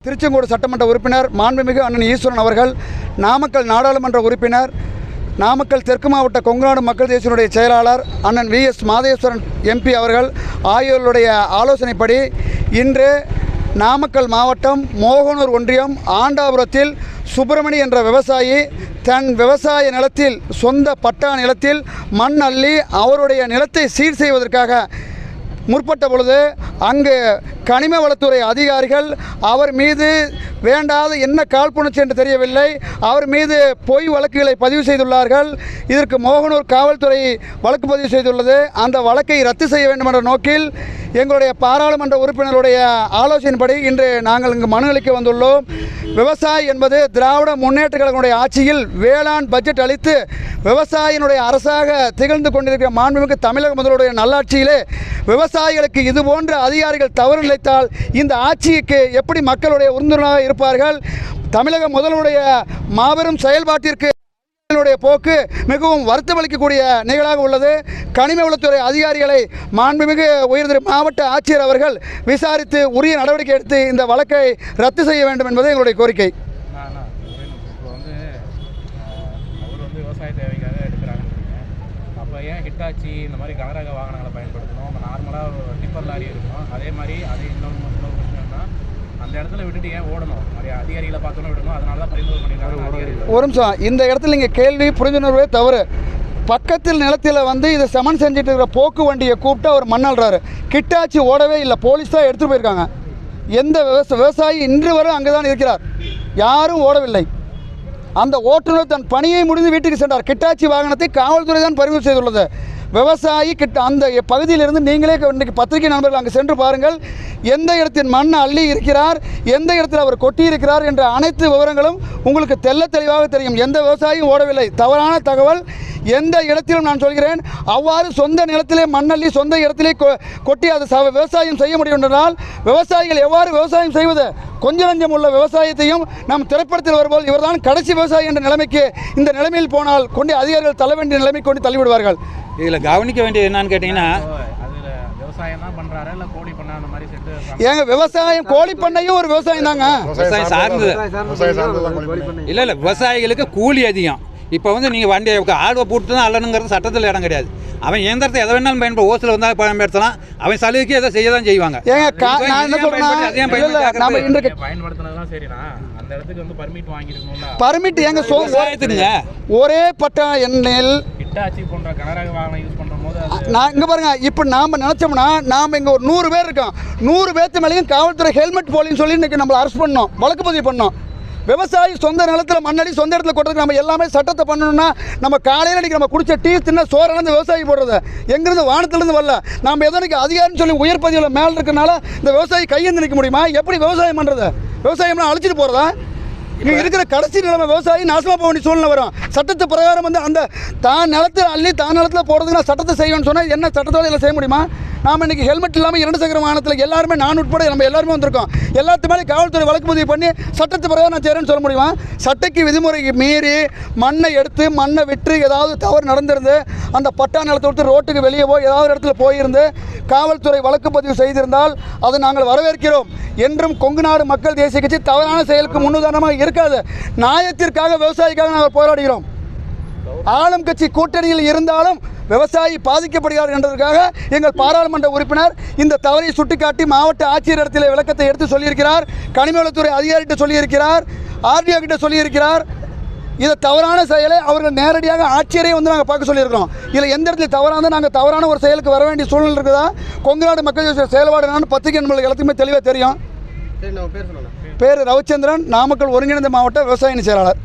திருச்செங்கோடு சட்டமன்ற உறுப்பினர் மாண்புமிகு அண்ணன் ஈஸ்வரன் அவர்கள், நாமக்கல் நாடாளுமன்ற உறுப்பினர், நாமக்கல் தெற்கு மாவட்ட கொங்குநாடு மக்கள் தேசியனுடைய செயலாளர் அண்ணன் VS மாதேஸ்வரன் MP அவர்கள் ஆகியோருடைய ஆலோசனைப்படி இன்று நாமக்கல் மாவட்டம் மோகனூர் ஒன்றியம் ஆண்டாபுரத்தில் சுப்பிரமணி என்ற விவசாயி தன் விவசாய நிலத்தில், சொந்த பட்டா நிலத்தில் மண் அள்ளி அவருடைய நிலத்தை சீர் செய்வதற்காக முற்பட்ட பொழுது அங்கு கனிம வளத்துறை அதிகாரிகள் அவர் மீது வேண்டாத என்ன காழ்ப்புணர்ச்சி என்று தெரியவில்லை, அவர் மீது பொய் வழக்குகளை பதிவு செய்துள்ளார்கள். இதற்கு மோகனூர் காவல்துறை வழக்கு பதிவு செய்துள்ளது. அந்த வழக்கை ரத்து செய்ய வேண்டும் என்ற நோக்கில் எங்களுடைய பாராளுமன்ற உறுப்பினருடைய ஆலோசனைப்படி இன்று நாங்கள் இங்கு மனு அளிக்க வந்துள்ளோம். விவசாயி என்பது திராவிட முன்னேற்ற கழகத்தினுடைய ஆட்சியில் வேளாண் பட்ஜெட் அளித்து விவசாயினுடைய அரசாக திகழ்ந்து கொண்டிருக்கிற மாண்புமிகு தமிழக முதல்வருடைய நல்லாட்சியிலே விவசாயிகளுக்கு இதுபோன்ற அதிகாரிகள் தவறு நிலைத்தால் இந்த ஆட்சிக்கு எப்படி மக்களுடைய உறுதுணையாக இருப்பார்கள்? தமிழக முதல்வருடைய மாபெரும் செயல்பாட்டிற்கு போக்கு மிகவும் வருத்தமளிக்கக்கூடிய நிகழ்வாக உள்ளது. கனிம வளத்துறை அதிகாரிகளை மாண்புமிகு உயர்திரு மாவட்ட ஆட்சியர் அவர்கள் விசாரித்து உரிய நடவடிக்கை எடுத்து இந்த வழக்கை ரத்து செய்ய வேண்டும் என்பது எங்களுடைய கோரிக்கை. விவசாய தேவைக்காக எடுக்கிறாங்க. அப்போ ஏன் ஹிட்டாச்சி இந்த மாதிரி கனரக வாகனங்களை பயன்படுத்தணும்? நார்மலாக டிப்பர் லாரி இருக்கும். அதே மாதிரி அது இன்னொரு பிரச்சனைனா அந்த இடத்துல விட்டுட்டு ஏன் ஓடணும்? நிறைய அதிகாரிகளை பார்த்தோன்னு விடணும். அதனால தான் பறிமுதல் பண்ணியிருக்காங்க. ஒரு நிமிஷம், இந்த இடத்துல இங்கே கேள்வி புரிந்துணர்வே தவறு. பக்கத்தில் நிலத்தில் இதை சமன் செஞ்சுட்டு இருக்கிற போக்கு வண்டியை கூப்பிட்டு அவர் மண்ணல்றாரு. கிட்டாச்சி ஓடவே இல்லை, போலீஸ் தான் எடுத்துகிட்டு போயிருக்காங்க. எந்த விவசாயி இன்று வரை அங்கே தான் இருக்கிறார், யாரும் ஓடவில்லை. அந்த ஓட்டுநர் தன் பணியை முடிந்து வீட்டுக்கு சென்றார். கிட்டாச்சி வாகனத்தை காவல்துறை தான் பறிமுதல் செய்துள்ளது. விவசாயி அந்த பகுதியிலிருந்து நீங்களே இன்றைக்கு பத்திரிகை நண்பர்கள் அங்கே சென்று பாருங்கள். எந்த இடத்தின் மண் அள்ளி இருக்கிறார், எந்த இடத்தில் அவர் கொட்டி இருக்கிறார் என்ற அனைத்து விவரங்களும் உங்களுக்கு தெள்ள தெளிவாக தெரியும். எந்த விவசாயியும் ஓடவில்லை. தவறான தகவல் எந்த இடத்திலும் நான் சொல்கிறேன். அவ்வாறு சொந்த நிலத்திலே மண்ணள்ளி சொந்த இடத்திலே கொட்டி அது விவசாயம் செய்ய முடியும் என்றால் விவசாயிகள் எவ்வாறு விவசாயம் செய்வது? கொஞ்சம் நஞ்சம் உள்ள விவசாயத்தையும் நம் திரைப்படத்தில் வரும்போது இவர்தான் கடைசி விவசாயி என்ற நிலைமைக்கு இந்த நிலைமையில் போனால் கொண்டு அதிகாரிகள் தள்ள வேண்டிய நிலைமை கொண்டு தள்ளிவிடுவார்கள். இதில் கவனிக்க வேண்டியது என்னன்னு கேட்டிங்கன்னா, ஏங்க விவசாயம் கோழி பண்ணையும் ஒரு விவசாயம் தாங்க, விவசாயம் சார்ந்தது. இல்லை விவசாயிகளுக்கு கூலி அதிகம். இப்போ நீங்கள் வண்டியை ஆடுவை போட்டு தான் அல்லணுங்கிறது சட்டத்தில் இடம் கிடையாது. அவன் இயந்திரத்தை எதை வேணாலும் பயன்படுத்த, ஓசில் வந்தால் பயன்படுத்தலாம். அவன் சலுகைக்கு எதை செய்ய தான் செய்வாங்க. பர்மிட் எங்க ஒரே பட்டா எண்ணில் நான் இங்க பாருங்க. இப்போ நாம நினைச்சோம்னா நாம இங்க ஒரு 100 பேர் இருக்கோம். 100 பேர்த்து மேலேயும் காவல்துறை ஹெல்மெட் போலின்னு சொல்லி இன்னைக்கு நம்மளை அரெஸ்ட் பண்ணோம், வழக்கு பதிவு பண்ணோம். விவசாயி சொந்த நிலத்தில் மண்ணடி சொந்த இடத்துல கொட்டுறதுக்கு நம்ம எல்லாமே சட்டத்தை பண்ணணும்னா நம்ம காலையில் இன்றைக்கி நம்ம குடிச்ச டீ தின்ன சோறானது விவசாயி போடுறது எங்கேருந்து வானத்திலேருந்து வரல. நம்ம எதோ இன்றைக்கி அதிகாரின்னு சொல்லி உயர் பதவியில் மேலே இருக்கனால இந்த விவசாயி கையெழுந்து நிற்க முடியுமா? எப்படி விவசாயம் பண்ணுறது? விவசாயம்னா அழிச்சிட்டு போகிறதா? இங்கே இருக்கிற கடைசி நிலைமை விவசாயி நாசமாக போக வேண்டிய சூழ்நிலை வரும். சட்டத்து பிரகாரம் அந்த தான் நிலத்தில் அள்ளி தான் நிலத்தில் போகிறதுக்கு நான் சட்டத்தை செய்வேன்னு சொன்னால் என்ன சட்டத்தோடு எல்லாம் செய்ய முடியுமா? நாம் இன்றைக்கி ஹெல்மெட் இல்லாமல் 2 சக்கர வாகனத்தில் எல்லாருமே, நான் உட்பட நம்ம எல்லாருமே வந்திருக்கோம். எல்லாத்து மேலே காவல்துறை வழக்கு பதிவு பண்ணி சட்டத்து பிரகாரம் நான் செய்கிறேன்னு சொல்ல முடியுமா? சட்டக்கு விதிமுறைக்கு மீறி மண்ணை எடுத்து மண்ணை விட்டு ஏதாவது தவறு நடந்திருந்து அந்த பட்டா நிலத்தை விட்டு ரோட்டுக்கு வெளியே போய் ஏதாவது இடத்துல போயிருந்து காவல்துறை வழக்கு பதிவு செய்திருந்தால் அதை நாங்கள் வரவேற்கிறோம். என்றும் கொங்குநாடு மக்கள் தேசிய கட்சி தவறான செயலுக்கு முன்னுதாரணமாக இருக்காது. நியாயத்திற்காக விவசாயிக்காக நாங்கள் போராடுகிறோம். ஆளும் கட்சி கூட்டணியில் இருந்தாலும் விவசாயி பாதிக்கப்படுகிறார் என்பதற்காக எங்கள் பாராளுமன்ற உறுப்பினர் இந்த தவறை சுட்டிக்காட்டி மாவட்ட ஆட்சியரிடத்தில் விளக்கத்தை எடுத்து சொல்லியிருக்கிறார். கனிம வளத்துறை அதிகாரிகிட்ட சொல்லியிருக்கிறார், RDO கிட்ட சொல்லியிருக்கிறார். இதை தவறான செயலை அவர்கள் நேரடியாக ஆட்சியரை நாங்கள் பார்க்க சொல்லியிருக்கிறோம். இதில் எந்த இடத்துல தவறாக நாங்கள் தவறான ஒரு செயலுக்கு வர வேண்டிய சூழ்நிலை இருக்குதா? கொங்குநாடு மக்கள் செயல்பாடு என்னன்னு பத்திரிகை நம்மளுக்கு எல்லாத்துக்குமே தெளிவாக தெரியும். பேர் ரவிச்சந்திரன், நாமக்கல் ஒருங்கிணைந்த மாவட்ட விவசாய செயலாளர்.